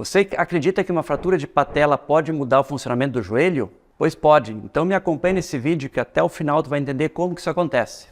Você acredita que uma fratura de patela pode mudar o funcionamento do joelho? Pois pode. Então me acompanhe nesse vídeo que até o final tu vai entender como que isso acontece.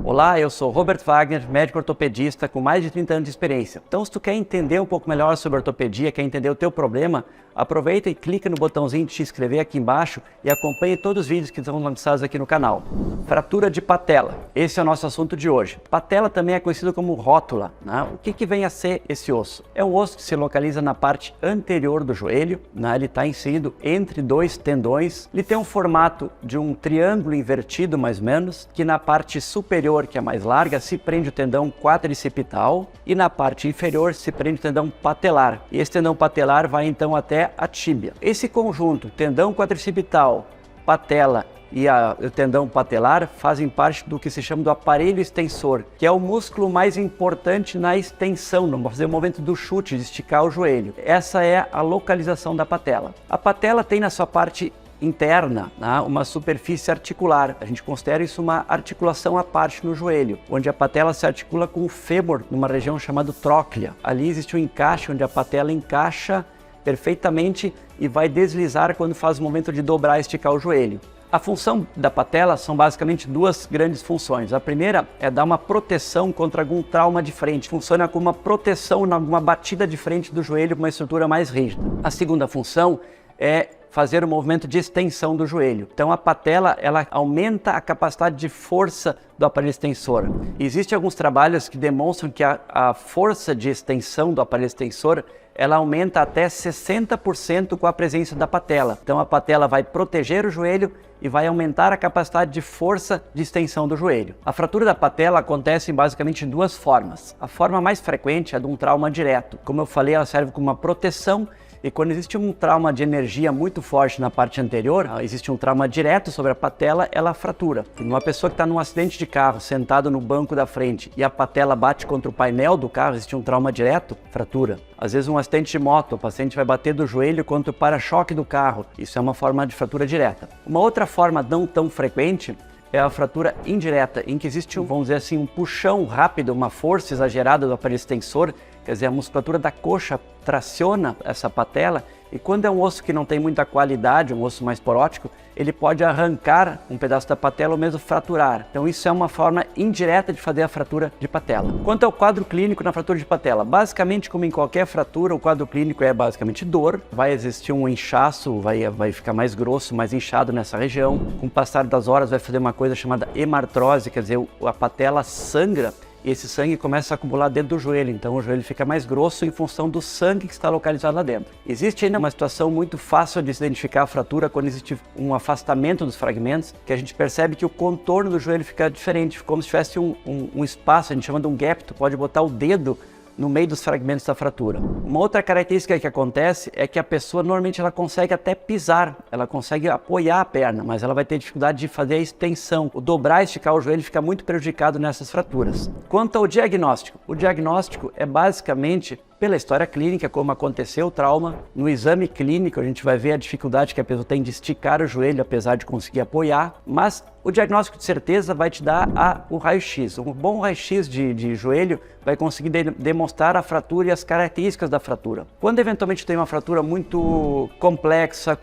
Olá, eu sou Robert Wagner, médico ortopedista com mais de 30 anos de experiência. Então, se tu quer entender um pouco melhor sobre ortopedia, quer entender o teu problema, aproveita e clica no botãozinho de se inscrever aqui embaixo e acompanhe todos os vídeos que estão lançados aqui no canal. Fratura de patela. Esse é o nosso assunto de hoje. Patela também é conhecido como rótula, né? O que vem a ser esse osso? É um osso que se localiza na parte anterior do joelho, né? Ele está inserido entre dois tendões. Ele tem um formato de um triângulo invertido, mais ou menos, que na parte superior, que é mais larga, se prende o tendão quadricipital e na parte inferior se prende o tendão patelar. E esse tendão patelar vai então até a tíbia. Esse conjunto, tendão quadricipital, patela e o tendão patelar, fazem parte do que se chama do aparelho extensor, que é o músculo mais importante na extensão, no fazer o movimento do chute, de esticar o joelho. Essa é a localização da patela. A patela tem na sua parte interna, né, uma superfície articular. A gente considera isso uma articulação à parte no joelho, onde a patela se articula com o fêmur, numa região chamada tróclea. Ali existe um encaixe onde a patela encaixa perfeitamente e vai deslizar quando faz o movimento de dobrar e esticar o joelho. A função da patela são basicamente duas grandes funções. A primeira é dar uma proteção contra algum trauma de frente. Funciona como uma proteção em alguma batida de frente do joelho com uma estrutura mais rígida. A segunda função é fazer o movimento de extensão do joelho. Então a patela, ela aumenta a capacidade de força do aparelho extensor. Existem alguns trabalhos que demonstram que a força de extensão do aparelho extensor ela aumenta até 60% com a presença da patela. Então a patela vai proteger o joelho e vai aumentar a capacidade de força de extensão do joelho. A fratura da patela acontece basicamente de duas formas. A forma mais frequente é de um trauma direto. Como eu falei, ela serve como uma proteção. E quando existe um trauma de energia muito forte na parte anterior, existe um trauma direto sobre a patela, ela fratura. Uma pessoa que está num acidente de carro, sentado no banco da frente, e a patela bate contra o painel do carro, existe um trauma direto, fratura. Às vezes um acidente de moto, o paciente vai bater do joelho contra o para-choque do carro. Isso é uma forma de fratura direta. Uma outra forma não tão frequente é a fratura indireta, em que existe, vamos dizer assim, um puxão rápido, uma força exagerada do aparelho extensor. Quer dizer, a musculatura da coxa traciona essa patela e quando é um osso que não tem muita qualidade, um osso mais porótico, ele pode arrancar um pedaço da patela ou mesmo fraturar. Então isso é uma forma indireta de fazer a fratura de patela. Quanto ao quadro clínico na fratura de patela, basicamente como em qualquer fratura, o quadro clínico é basicamente dor, vai existir um inchaço, vai ficar mais grosso, mais inchado nessa região. Com o passar das horas vai fazer uma coisa chamada hemartrose, quer dizer, a patela sangra. E esse sangue começa a acumular dentro do joelho, então o joelho fica mais grosso em função do sangue que está localizado lá dentro. Existe ainda uma situação muito fácil de se identificar a fratura quando existe um afastamento dos fragmentos, que a gente percebe que o contorno do joelho fica diferente, como se tivesse um espaço, a gente chama de um gap, tu pode botar o dedo no meio dos fragmentos da fratura. Uma outra característica que acontece é que a pessoa normalmente ela consegue até pisar, ela consegue apoiar a perna, mas ela vai ter dificuldade de fazer a extensão. O dobrar e esticar o joelho fica muito prejudicado nessas fraturas. Quanto ao diagnóstico, o diagnóstico é basicamente pela história clínica, como aconteceu o trauma. No exame clínico a gente vai ver a dificuldade que a pessoa tem de esticar o joelho, apesar de conseguir apoiar, mas o diagnóstico de certeza vai te dar o raio-x. Um bom raio-x de joelho vai conseguir demonstrar a fratura e as características da fratura. Quando eventualmente tem uma fratura muito complexa,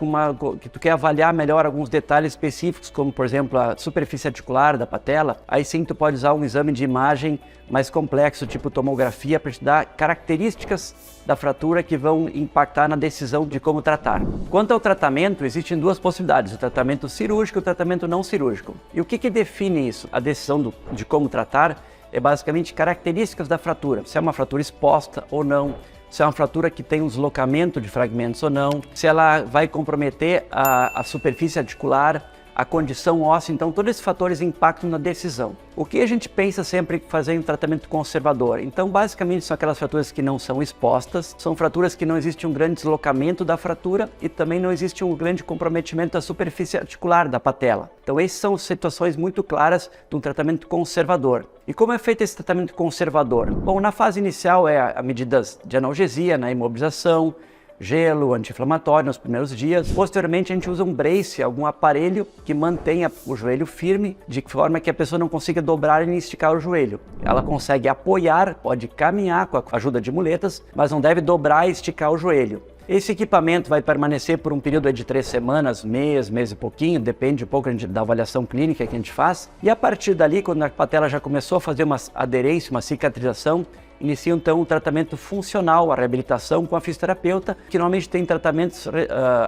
que tu quer avaliar melhor alguns detalhes específicos, como por exemplo a superfície articular da patela, aí sim tu pode usar um exame de imagem mais complexo, tipo tomografia, para te dar características da fratura que vão impactar na decisão de como tratar. Quanto ao tratamento, existem duas possibilidades, o tratamento cirúrgico e o tratamento não cirúrgico. E o que define isso? A decisão de como tratar é basicamente características da fratura, se é uma fratura exposta ou não, se é uma fratura que tem um deslocamento de fragmentos ou não, se ela vai comprometer a superfície articular, a condição óssea. Então todos esses fatores impactam na decisão. O que a gente pensa sempre fazer um tratamento conservador? Então basicamente são aquelas fraturas que não são expostas, são fraturas que não existe um grande deslocamento da fratura e também não existe um grande comprometimento da superfície articular da patela. Então essas são situações muito claras de um tratamento conservador. E como é feito esse tratamento conservador? Bom, na fase inicial é a medidas de analgesia, na imobilização, gelo, anti-inflamatório nos primeiros dias. Posteriormente, a gente usa um brace, algum aparelho que mantenha o joelho firme, de forma que a pessoa não consiga dobrar e nem esticar o joelho. Ela consegue apoiar, pode caminhar com a ajuda de muletas, mas não deve dobrar e esticar o joelho. Esse equipamento vai permanecer por um período de 3 semanas, mês e pouquinho, depende um pouco da avaliação clínica que a gente faz. E a partir dali, quando a patela já começou a fazer uma aderência, uma cicatrização, inicia então um tratamento funcional, a reabilitação com a fisioterapeuta, que normalmente tem tratamentos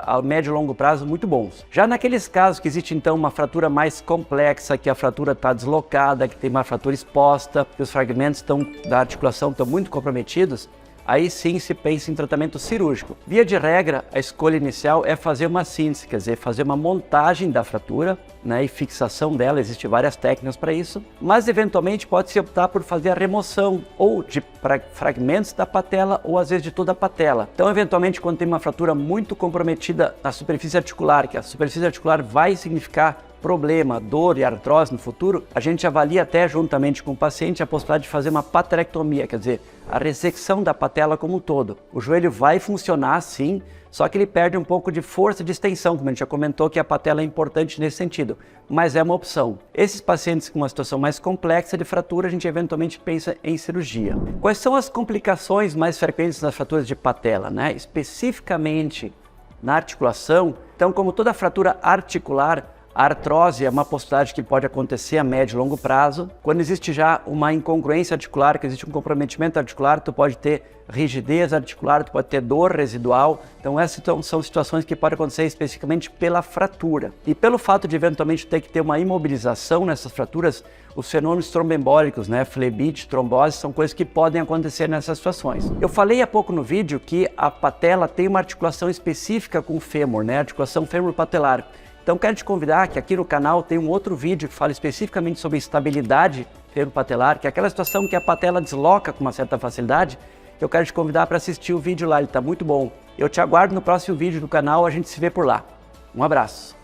a médio e longo prazo muito bons. Já naqueles casos que existe então uma fratura mais complexa, que a fratura está deslocada, que tem uma fratura exposta, que os fragmentos da articulação estão muito comprometidos, aí sim se pensa em tratamento cirúrgico. Via de regra, a escolha inicial é fazer uma síntese, quer dizer, fazer uma montagem da fratura, né, e fixação dela, existem várias técnicas para isso, mas eventualmente pode-se optar por fazer a remoção ou de fragmentos da patela ou às vezes de toda a patela. Então, eventualmente, quando tem uma fratura muito comprometida na superfície articular, que a superfície articular vai significar problema, dor e artrose no futuro, a gente avalia até juntamente com o paciente a possibilidade de fazer uma patelectomia, quer dizer, a ressecção da patela como um todo. O joelho vai funcionar sim, só que ele perde um pouco de força de extensão, como a gente já comentou que a patela é importante nesse sentido, mas é uma opção. Esses pacientes com uma situação mais complexa de fratura, a gente eventualmente pensa em cirurgia. Quais são as complicações mais frequentes nas fraturas de patela, né? Especificamente na articulação, então como toda fratura articular, a artrose é uma possibilidade que pode acontecer a médio e longo prazo. Quando existe já uma incongruência articular, que existe um comprometimento articular, tu pode ter rigidez articular, tu pode ter dor residual. Então essas são situações que podem acontecer especificamente pela fratura. E pelo fato de eventualmente ter que ter uma imobilização nessas fraturas, os fenômenos tromboembólicos, né, flebite, trombose, são coisas que podem acontecer nessas situações. Eu falei há pouco no vídeo que a patela tem uma articulação específica com o fêmur, né, articulação fêmur-patelar. Então quero te convidar que aqui no canal tem um outro vídeo que fala especificamente sobre estabilidade fêmur-patelar, que é aquela situação que a patela desloca com uma certa facilidade. Eu quero te convidar para assistir o vídeo lá, ele está muito bom. Eu te aguardo no próximo vídeo do canal, a gente se vê por lá. Um abraço.